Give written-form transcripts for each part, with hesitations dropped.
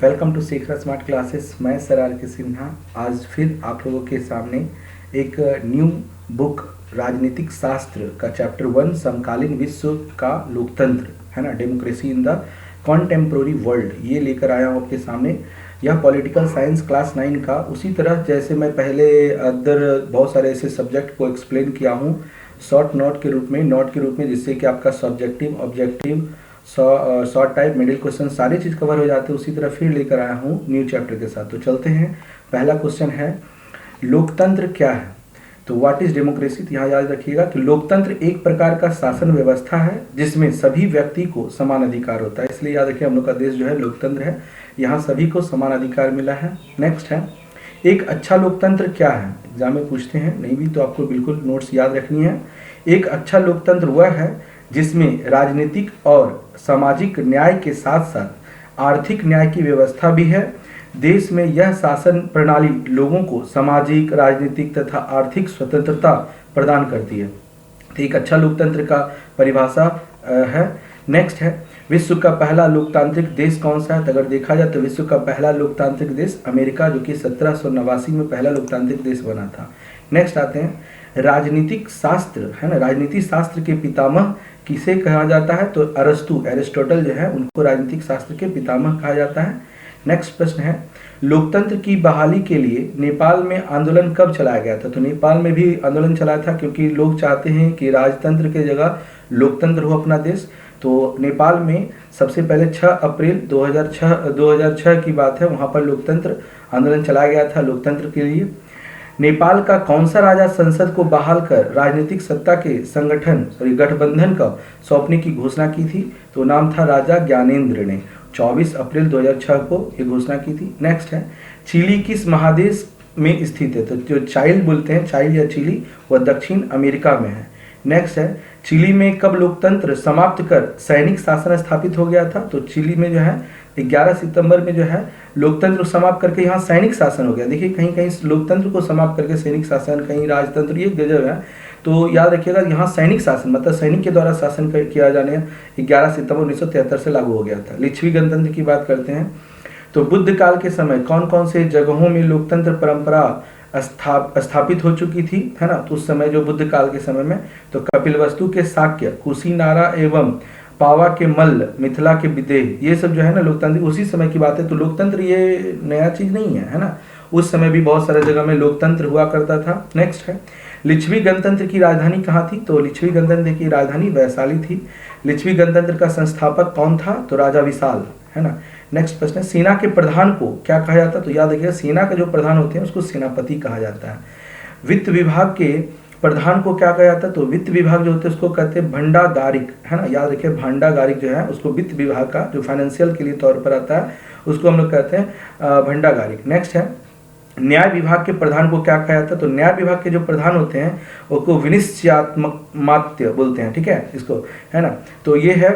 Welcome to Shekhar smart classes. मैं sir R K Sinha आज फिर आप लोगों के सामने एक न्यू बुक राजनीतिक शास्त्र का चैप्टर 1 समकालीन विश्व का लोकतंत्र है ना, डेमोक्रेसी इन द कॉन्टेम्पोररी वर्ल्ड, ये लेकर आया हूँ आपके सामने। यह पॉलिटिकल साइंस क्लास 9 का, उसी तरह जैसे मैं पहले अदर बहुत सारे ऐसे सब्जेक्ट को एक्सप्लेन किया हूँ शॉर्ट नोट के रूप में, जिससे कि आपका subjective objective short type middle question सारी चीज़ कवर हो जाते हैं। उसी तरह फिर लेकर आया हूँ न्यू चैप्टर के साथ। तो चलते हैं। पहला क्वेश्चन है लोकतंत्र क्या है। तो व्हाट इज डेमोक्रेसी। तो यहाँ याद रखिएगा कि लोकतंत्र एक प्रकार का शासन व्यवस्था है जिसमें सभी व्यक्ति को समान अधिकार होता है। इसलिए याद रखिए हम लोग का देश जो है लोकतंत्र है, यहाँ सभी को समान अधिकार मिला है। नेक्स्ट है एक अच्छा लोकतंत्र क्या है। एग्जाम में पूछते हैं, नहीं भी तो आपको बिल्कुल नोट्स याद रखनी है। एक अच्छा लोकतंत्र वह है जिसमें राजनीतिक और सामाजिक न्याय के साथ साथ आर्थिक न्याय की व्यवस्था भी है। देश में यह शासन प्रणाली लोगों को सामाजिक, राजनीतिक तथा आर्थिक स्वतंत्रता प्रदान करती है। तो एक अच्छा लोकतंत्र का परिभाषा है। नेक्स्ट है विश्व का पहला लोकतांत्रिक देश कौन सा है। तो अगर देखा जाए तो विश्व का पहला लोकतांत्रिक देश अमेरिका, जो कि 1789 में पहला लोकतांत्रिक देश बना था। नेक्स्ट आते हैं राजनीतिक शास्त्र है ना, राजनीति शास्त्र के पितामह किसे कहा जाता है। तो एरिस्टोटल जो है उनको राजनीतिक शास्त्र के पितामह कहा जाता है। नेक्स्ट प्रश्न है लोकतंत्र की बहाली के लिए नेपाल में आंदोलन कब चलाया गया था। तो नेपाल में भी आंदोलन चलाया था क्योंकि लोग चाहते हैं कि राजतंत्र के जगह लोकतंत्र हो अपना देश। तो नेपाल में सबसे पहले 6 अप्रैल 2006 की बात है, वहाँ पर लोकतंत्र आंदोलन चलाया गया था लोकतंत्र के लिए। नेपाल का कौन सा राजा संसद को बहाल कर राजनीतिक सत्ता के गठबंधन का सौंपने की घोषणा की थी। तो नाम था राजा ज्ञानेंद्र ने 24 अप्रैल 2006 को ये घोषणा की थी। नेक्स्ट है चिली किस महादेश में स्थित है। तो जो चाइल्ड बोलते हैं, चाइल्ड या चिली, वह दक्षिण अमेरिका में है। नेक्स्ट है चिली में कब लोकतंत्र समाप्त कर सैनिक शासन स्थापित हो गया था। तो चिली में जो है 11 सितंबर में जो है लोकतंत्र समाप्त करके यहाँ सैनिक शासन हो गया। देखिए कहीं कहीं लोकतंत्र को समाप्त करके सैनिक शासन, कहीं राजतंत्र, ये गजब है। तो याद रखिएगा यहाँ सैनिक शासन मतलब सैनिक के द्वारा शासन किया जाने 11 सितंबर 1973 से लागू हो गया था। लिच्छवी गणतंत्र की बात करते हैं तो बुद्ध काल के समय कौन कौन से जगहों में लोकतंत्र परंपरा स्थापित हो चुकी थी, है ना। तो उस समय जो बुद्ध काल के समय में तो कपिलवस्तु के शाक्य, कुशीनारा एवं पावा के मल्ल, मिथिला के विदेह, ये सब जो है ना लोकतंत्र उसी समय की बात है। तो लोकतंत्र ये नया चीज नहीं है ना। उस समय भी बहुत सारे जगह में लोकतंत्र हुआ करता था। नेक्स्ट है लिच्छवी गणतंत्र की राजधानी कहाँ थी। तो लिच्छवी गणतंत्र की राजधानी वैशाली थी। लिच्छवी गणतंत्र का संस्थापक कौन था। तो राजा विशाल, है ना। नेक्स्ट प्रश्न है सेना के प्रधान को क्या कहा जाता है। तो याद रखिएगा सेना के जो प्रधान होते हैं उसको सेनापति कहा जाता है। वित्त विभाग के प्रधान को क्या कहा जाता है। तो वित्त विभाग जो होते हैं उसको कहते हैं भंडागारिक, है ना। याद रखिए भंडागारिक जो है उसको वित्त विभाग का जो फाइनेंशियल के लिए तौर पर आता है उसको हम लोग कहते हैं भंडागारिक। नेक्स्ट है न्याय विभाग के प्रधान को क्या कहा जाता है। तो न्याय विभाग के जो प्रधान होते हैं उसको विनिश्चयात्मक मात्य बोलते हैं, ठीक है इसको, है ना। तो ये है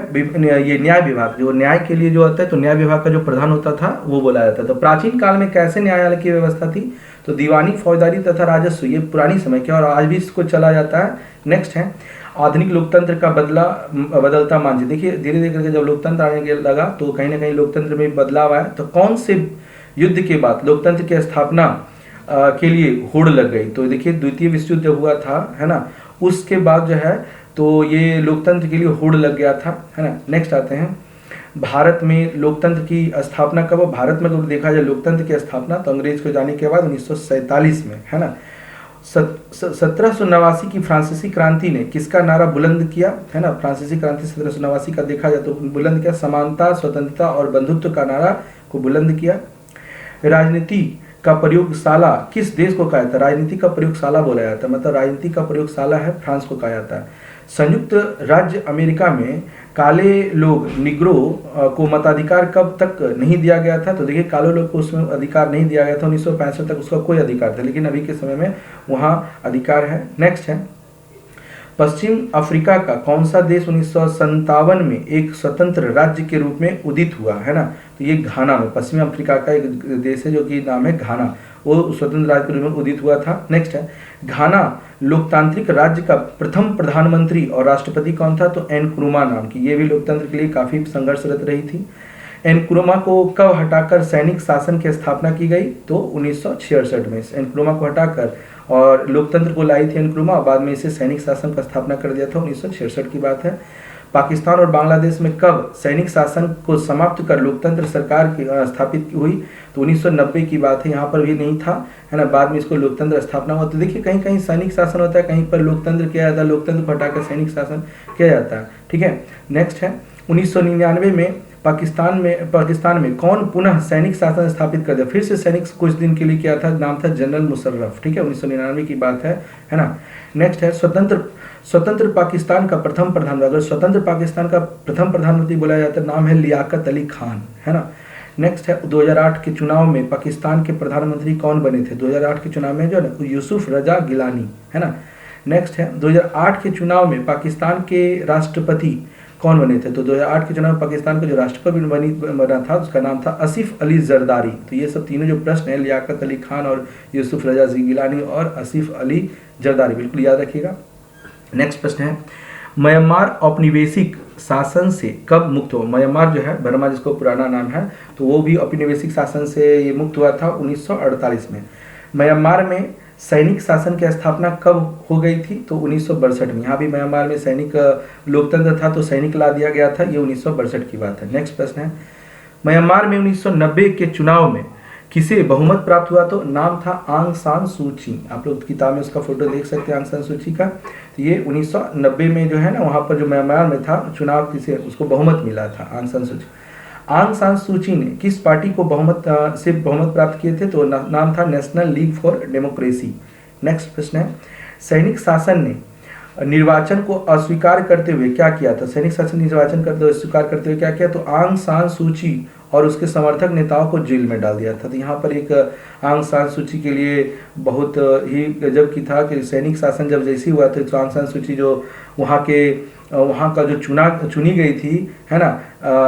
ये न्याय विभाग जो न्याय के लिए जो होता है। तो न्याय विभाग का जो प्रधान होता था वो बोला जाता था। तो प्राचीन काल में कैसे न्यायालय की व्यवस्था थी। तो दीवानी, फौजदारी तथा राजस्व, ये पुरानी समय के और आज भी इसको चला जाता है। नेक्स्ट है आधुनिक लोकतंत्र का बदलता मानचित्र। देखिए धीरे धीरे करके जब लोकतंत्र आने लगा तो कहीं ना कहीं लोकतंत्र में बदलाव आया। तो कौन से युद्ध के बाद लोकतंत्र की स्थापना के लिए होड़ लग गई। तो देखिए द्वितीय विश्व युद्ध जब हुआ था, है ना, उसके बाद जो है तो ये लोकतंत्र के लिए होड़ लग गया था, है ना। नेक्स्ट आते हैं भारत में लोकतंत्र की स्थापना कब। भारत में अगर देखा जाए लोकतंत्र की स्थापना तो अंग्रेज को जाने के बाद 1947 में, है ना। 1789 की फ्रांसीसी क्रांति ने किसका नारा बुलंद किया, है ना। फ्रांसीसी क्रांति 1789 का देखा जाए तो बुलंद किया समानता, स्वतंत्रता और बंधुत्व का नारा को बुलंद किया। राजनीति का प्रयोगशाला किस देश को कहा जाता है। राजनीति का प्रयोगशाला बोला जाता है, मतलब राजनीति का प्रयोगशाला है फ्रांस को कहा जाता है। संयुक्त राज्य अमेरिका में काले लोग निग्रो को मताधिकार कब तक नहीं दिया गया था। तो देखिए काले लोग को उसमें अधिकार नहीं दिया गया था। 1965 तक उसका कोई अधिकार था, लेकिन अभी के समय में वहाँ अधिकार है। नेक्स्ट है पश्चिम अफ्रीका का कौन सा देश 1957 में एक स्वतंत्र राज्य के रूप में उदित हुआ, है ना। तो ये घाना में, पश्चिमी अफ्रीका का एक देश है जो कि नाम है घाना, वो स्वतंत्र राज्य के रूप में उदित हुआ था। नेक्स्ट है घाना लोकतांत्रिक राज्य का प्रथम प्रधानमंत्री और राष्ट्रपति कौन था। तो एन क्रुमा नाम की, ये भी लोकतंत्र के लिए काफी संघर्षरत रही थी। एनक्रोमा को कब हटाकर सैनिक शासन की स्थापना की गई? तो 1966 में एनक्रोमा को हटाकर और लोकतंत्र को लाई थी एनक्रोमा, बाद में इसे सैनिक शासन का स्थापना कर दिया था, 1966 की बात है। पाकिस्तान और बांग्लादेश में कब सैनिक शासन को समाप्त कर लोकतंत्र सरकार की स्थापित हुई? तो 1990 की बात है, यहाँ पर भी नहीं था, है ना, बाद में इसको लोकतंत्र स्थापना हुआ। तो देखिए कहीं कहीं सैनिक शासन होता है, कहीं पर लोकतंत्र किया जाता है, लोकतंत्र को हटाकर सैनिक शासन किया जाता है, ठीक है। नेक्स्ट है 1999 में पाकिस्तान में कौन पुनः सैनिक शासन स्थापित कर दिया? फिर से सैनिक कुछ दिन के लिए किया था, नाम था जनरल मुशर्रफ, ठीक है, 1999 की बात है ना। नेक्स्ट है स्वतंत्र पाकिस्तान का प्रथम प्रधानमंत्री, अगर स्वतंत्र पाकिस्तान का प्रथम प्रधानमंत्री बोला जाता है, नाम है लियाकत अली खान, है ना। नेक्स्ट है 2008 के चुनाव में पाकिस्तान के प्रधानमंत्री कौन बने थे? 2008 के चुनाव में जो है ना यूसुफ रजा गिलानी, है ना। नेक्स्ट है 2008 के चुनाव में पाकिस्तान के राष्ट्रपति कौन बने थे? तो 2008 के चुनाव में पाकिस्तान का जो राष्ट्रपति बना था उसका नाम था आसिफ अली जरदारी। तो ये सब तीनों जो प्रश्न है, लियाकत अली खान और यूसुफ रजा गिलानी और आसिफ अली जरदारी, बिल्कुल याद रखिएगा। नेक्स्ट प्रश्न है म्यांमार औपनिवेशिक शासन से कब मुक्त हुआ? म्यांमार जो है बर्मा जिसको पुराना नाम है, तो वो भी औपनिवेशिक शासन से ये मुक्त हुआ था 1948 में। म्यांमार में सैनिक शासन की स्थापना कब हो गई थी? तो 1962 में। यहाँ भी म्यांमार में सैनिक लोकतंत्र था तो सैनिक ला दिया गया था, ये 1962 की बात है। नेक्स्ट प्रश्न है म्यांमार में 1990 के चुनाव में किसे बहुमत प्राप्त हुआ? तो नाम था आंग सान सूची, आप लोग किताब में उसका फोटो देख सकते हैं आंग सान सूची का। तो ये 1990 में जो है ना वहाँ पर जो म्यांमार में था चुनाव, किसे उसको बहुमत मिला था, आंग सान सूची। आंग सान सूची ने किस पार्टी को बहुमत प्राप्त किए थे? तो नाम था national league for democracy. Next प्रश्न है सैनिक शासन ने निर्वाचन को अस्वीकार करते हुए क्या किया था? सैनिक शासन निर्वाचन करते हुए अस्वीकार करते हुए क्या किया? तो आंग सान सूची और उसके समर्थक नेताओं को जेल में डाल दिया था। तो यहाँ पर एक आंग सान सूची के लिए बहुत ही गजब की था कि सैनिक शासन जब जैसी हुआ था तो आंग सान सूची जो वहाँ का जो चुनी गई थी, है ना,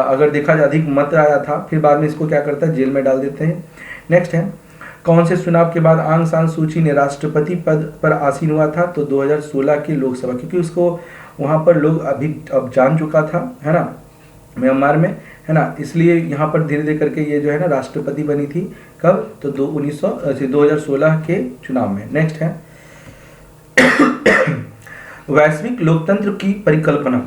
अगर देखा जाए अधिक मत आया था, फिर बाद में इसको क्या करता है, जेल में डाल देते हैं। नेक्स्ट है कौन से चुनाव के बाद आंग सान सूची ने राष्ट्रपति पद पर आसीन हुआ था? तो 2016 की लोकसभा, क्योंकि उसको वहाँ पर लोग अब जान चुका था, है ना, म्यांमार में, है ना, इसलिए यहाँ पर धीरे धीरे करके ये जो है ना राष्ट्रपति बनी थी। कब? तो 2016 के चुनाव में। नेक्स्ट है वैश्विक लोकतंत्र की परिकल्पना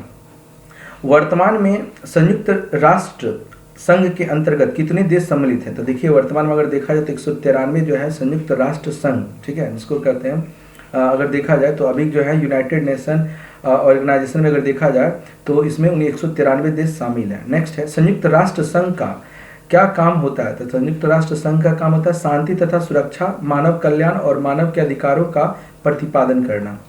वर्तमान में संयुक्त राष्ट्र संघ के अंतर्गत कितने देश सम्मिलित हैं? तो देखिए वर्तमान में अगर देखा जाए तो 193 जो है संयुक्त राष्ट्र संघ, ठीक है, जिसको कहते हैं, अगर देखा जाए तो अभी जो है यूनाइटेड नेशन ऑर्गेनाइजेशन में अगर देखा जाए तो इसमें 193 देश शामिल हैं। नेक्स्ट है संयुक्त राष्ट्र संघ का क्या काम होता है? तो संयुक्त राष्ट्र संघ का काम होता है शांति तथा सुरक्षा, मानव कल्याण और मानव के अधिकारों का प्रतिपादन करना।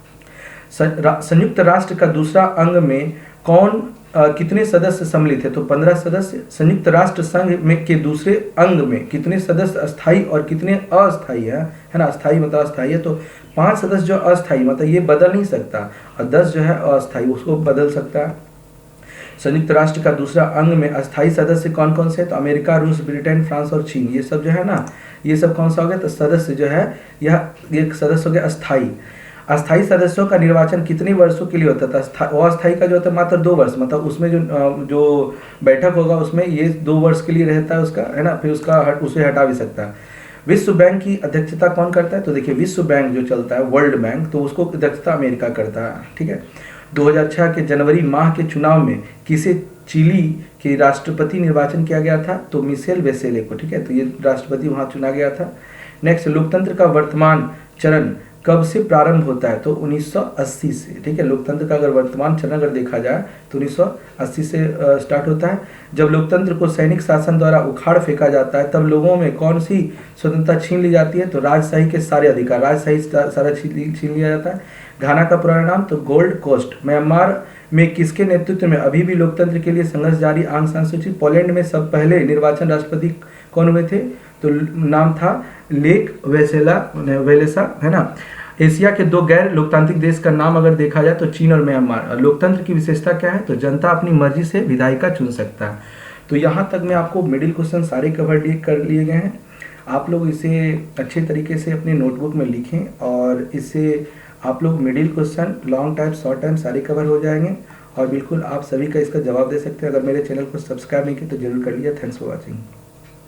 संयुक्त राष्ट्र का दूसरा अंग में कौन कितने सदस्य सम्मिलित है? तो 15 सदस्य। संयुक्त राष्ट्र संघ में के दूसरे अंग में कितने सदस्य अस्थायी और कितने अस्थायी है ना, अस्थायी मतलब अस्थायी है तो 5 सदस्य जो अस्थायी मतलब ये बदल नहीं सकता, और 10 जो है अस्थायी उसको बदल सकता है। संयुक्त राष्ट्र का दूसरा अंग में अस्थायी सदस्य कौन कौन से? तो अमेरिका, रूस, ब्रिटेन, फ्रांस और चीन, ये सब जो है ना, ये सब कौन सा हो गया? तो सदस्य जो है यह एक सदस्य हो गया अस्थायी। अस्थायी सदस्यों का निर्वाचन कितने वर्षों के लिए होता था? अस्थायी का जो होता है मात्र 2 वर्ष, मतलब उसमें जो बैठक होगा उसमें ये 2 वर्ष के लिए रहता है उसका, है ना, फिर उसे हटा भी सकता है। विश्व बैंक की अध्यक्षता कौन करता है? तो देखिए विश्व बैंक जो चलता है वर्ल्ड बैंक, तो उसको अध्यक्षता अमेरिका करता है, ठीक है। 2006 के जनवरी माह के चुनाव में किसे चिली के राष्ट्रपति निर्वाचन किया गया था? तो मिशेल बेसेले को, ठीक है, तो ये राष्ट्रपति वहाँ चुना गया था। नेक्स्ट लोकतंत्र का वर्तमान चरण कब से प्रारंभ होता है? तो 1980 से, ठीक है। लोकतंत्र का अगर वर्तमान चरण अगर देखा जाए तो 1980 से स्टार्ट होता है। जब लोकतंत्र को सैनिक शासन द्वारा उखाड़ फेंका जाता है तब लोगों में कौन सी स्वतंत्रता छीन ली जाती है? तो राजशाही के सारे अधिकार, राजशाही सारा छीन लिया जाता है। घाना का पुराना नाम तो गोल्ड कोस्ट। म्यांमार में किसके नेतृत्व में अभी भी लोकतंत्र के लिए संघर्ष जारी? आंग सान सूची। पोलैंड में सब पहले निर्वाचन राष्ट्रपति कौन हुए थे? तो नाम था लेक वेलेसा, है ना। एशिया के 2 गैर लोकतांत्रिक देश का नाम अगर देखा जाए तो चीन और म्यांमार। लोकतंत्र की विशेषता क्या है? तो जनता अपनी मर्जी से विधायिका चुन सकता है। तो यहाँ तक में आपको मिडिल क्वेश्चन सारे कवर कर लिए गए हैं। आप लोग इसे अच्छे तरीके से अपने नोटबुक में लिखें और इससे आप लोग middle question, long type, short time सारे कवर हो जाएंगे। और बिल्कुल आप सभी का इसका जवाब दे सकते हैं। अगर मेरे चैनल को सब्सक्राइब नहीं किया तो जरूर कर लिया। Thanks for watching.